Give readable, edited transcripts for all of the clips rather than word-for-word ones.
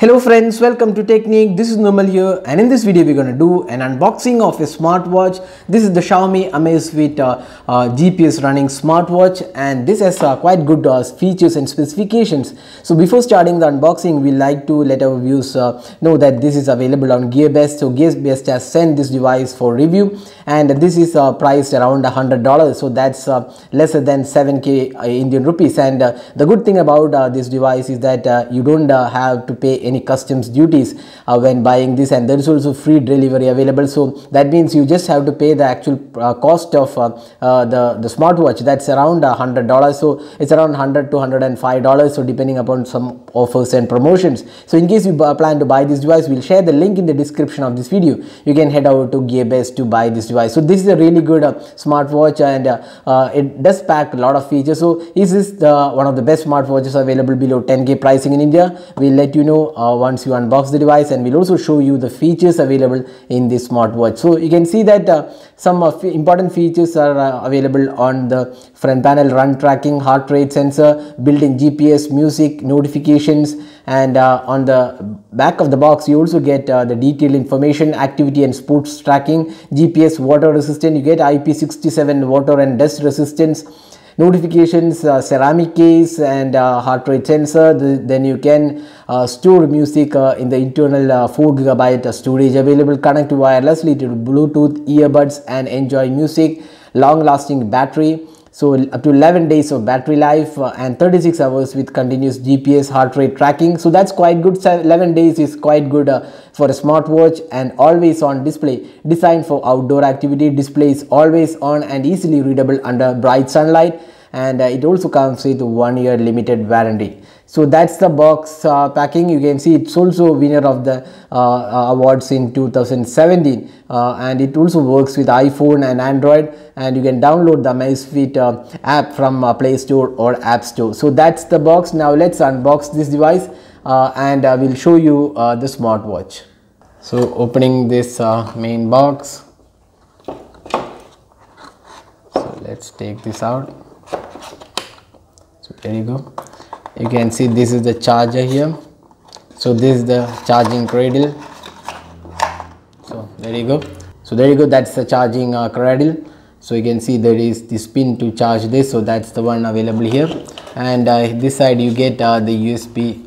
Hello friends, welcome to Technique. This is Nirmal here, and in this video we're going to do an unboxing of a smartwatch. This is the Xiaomi Amazfit GPS running smartwatch, and this has quite good features and specifications. So before starting the unboxing, we like to let our viewers know that this is available on GearBest. So GearBest has sent this device for review, and this is priced around $100. So that's lesser than 7k Indian rupees. And the good thing about this device is that you don't have to pay any customs duties when buying this, and there is also free delivery available. So that means you just have to pay the actual cost of the smartwatch. That's around $100. So it's around $100 to $105, so depending upon some offers and promotions. So in case you plan to buy this device, we'll share the link in the description of this video. You can head over to GearBest to buy this device. So this is a really good smartwatch, and it does pack a lot of features. So is this one of the best smartwatches available below 10k pricing in India? We'll let you know once you unbox the device, and we'll also show you the features available in this smartwatch. So you can see that some important features are available on the front panel: run tracking, heart rate sensor, built-in GPS, music, notifications, and on the back of the box you also get the detailed information, activity and sports tracking, GPS, water resistant, you get IP67 water and dust resistance, notifications, ceramic case, and heart rate sensor. Then you can store music in the internal 4GB storage available. Connect wirelessly to Bluetooth earbuds and enjoy music. Long lasting battery, so up to 11 days of battery life, and 36 hours with continuous GPS heart rate tracking. So that's quite good. 11 days is quite good for a smartwatch. And always on display, designed for outdoor activity. Display is always on and easily readable under bright sunlight, and it also comes with 1 year limited warranty. So that's the box packing. You can see it's also winner of the awards in 2017, and it also works with iPhone and Android, and you can download the Amazfit app from Play Store or App Store. So that's the box. Now let's unbox this device, and we'll show you the smartwatch. So opening this main box, so let's take this out. So there you go. You can see this is the charger here. So this is the charging cradle. So there you go. So there you go. That's the charging cradle. So you can see there is this pin to charge this. So that's the one available here. And this side you get the USB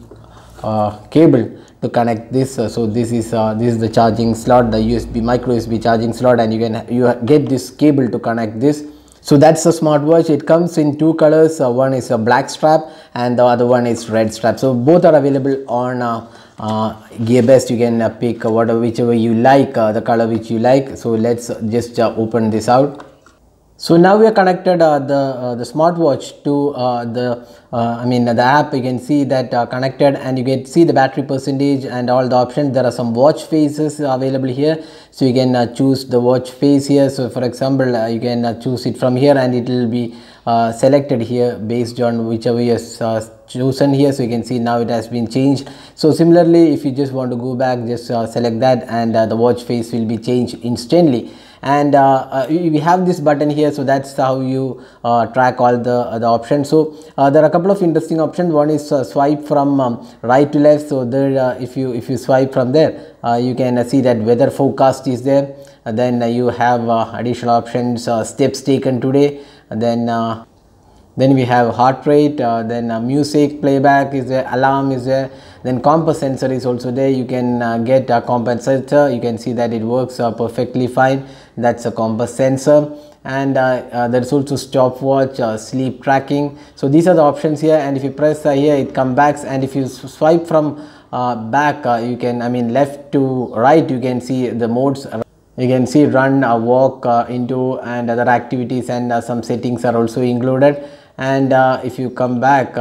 cable to connect this. So this is the charging slot, the USB micro USB charging slot, and you get this cable to connect this. So that's the smartwatch. It comes in two colors. One is a black strap and the other one is red strap. So both are available on GearBest. You can pick whichever you like, the color which you like. So let's just open this out. So now we are connected the smartwatch to the app. You can see that connected, and you can see the battery percentage and all the options. There are some watch faces available here, so you can choose the watch face here. So for example, you can choose it from here, and it will be selected here based on whichever you chosen here. So you can see now it has been changed. So similarly, if you just want to go back, just select that, and the watch face will be changed instantly. And we have this button here, so that's how you track all the options. So there are a couple of interesting options. One is swipe from right to left. So there, if you swipe from there, you can see that weather forecast is there. Then you have additional options, steps taken today. Then we have heart rate, then music playback is there, alarm is there, then compass sensor is also there. You can get a compass sensor. You can see that it works perfectly fine. That's a compass sensor. And there is also stopwatch, sleep tracking. So these are the options here, and if you press here, it comes back. And if you swipe from back, you can left to right, you can see the modes. You can see run, walk, into, and other activities, and some settings are also included. And if you come back,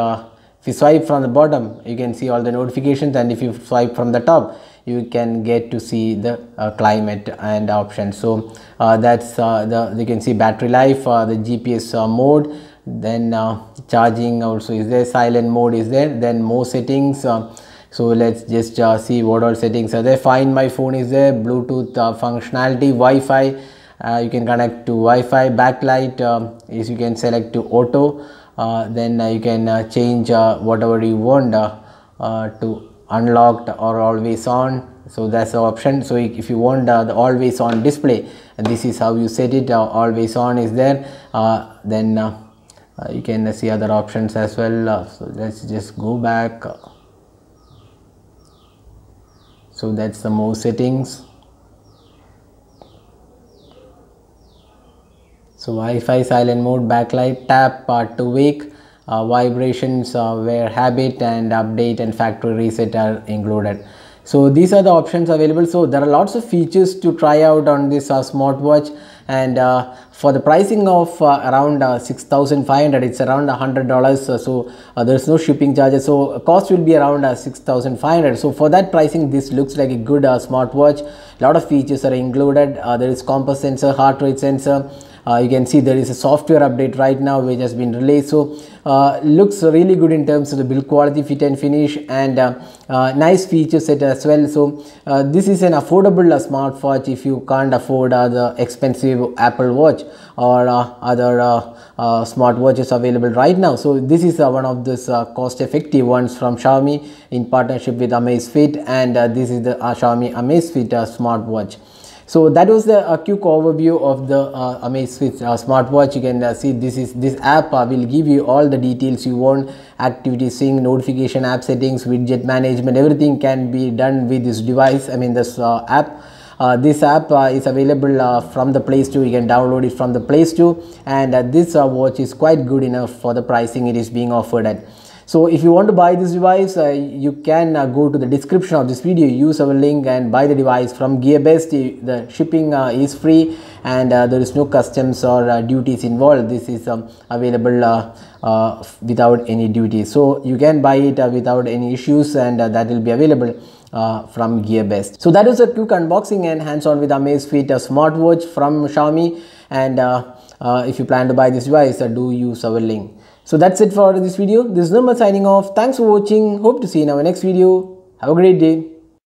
if you swipe from the bottom, you can see all the notifications, and if you swipe from the top, you can get to see the climate and options. So that's you can see battery life, the GPS mode, then charging also is there, silent mode is there, then more settings. So let's just see what all settings are there. Find my phone is there, Bluetooth functionality, Wi-Fi. You can connect to Wi-Fi. Backlight is you can select to auto. Then you can change whatever you want to unlocked or always on. So that's the option. So if you want the always on display, and this is how you set it. Always on is there. Then you can see other options as well. So let's just go back. So that's the more settings. So Wi-Fi, silent mode, backlight, tap, to wake, vibrations, wear habit, and update and factory reset are included. So these are the options available. So there are lots of features to try out on this smartwatch, and for the pricing of around 6,500, it's around $100. So there's no shipping charges, so cost will be around 6,500. So for that pricing, this looks like a good smartwatch. A lot of features are included. There is compass sensor, heart rate sensor. You can see there is a software update right now which has been released. So looks really good in terms of the build quality, fit and finish, and nice feature set as well. So this is an affordable smartwatch if you can't afford the expensive Apple Watch or other smartwatches available right now. So this is one of those cost effective ones from Xiaomi in partnership with Amazfit, and this is the Xiaomi Amazfit smartwatch. So that was the quick overview of the Amazfit smartwatch. You can see this app will give you all the details you want: activity sync, notification, app settings, widget management. Everything can be done with this device. I mean this app. This app is available from the Play Store. You can download it from the Play Store, and this watch is quite good enough for the pricing it is being offered at. So if you want to buy this device, you can go to the description of this video, use our link and buy the device from Gearbest. The shipping is free, and there is no customs or duties involved. This is available without any duty, so you can buy it without any issues, and that will be available from Gearbest. So that is a quick unboxing and hands-on with Amazfit smartwatch from Xiaomi, and if you plan to buy this device, do use our link. So that's it for this video. This is Nirmal signing off. Thanks for watching. Hope to see you in our next video. Have a great day.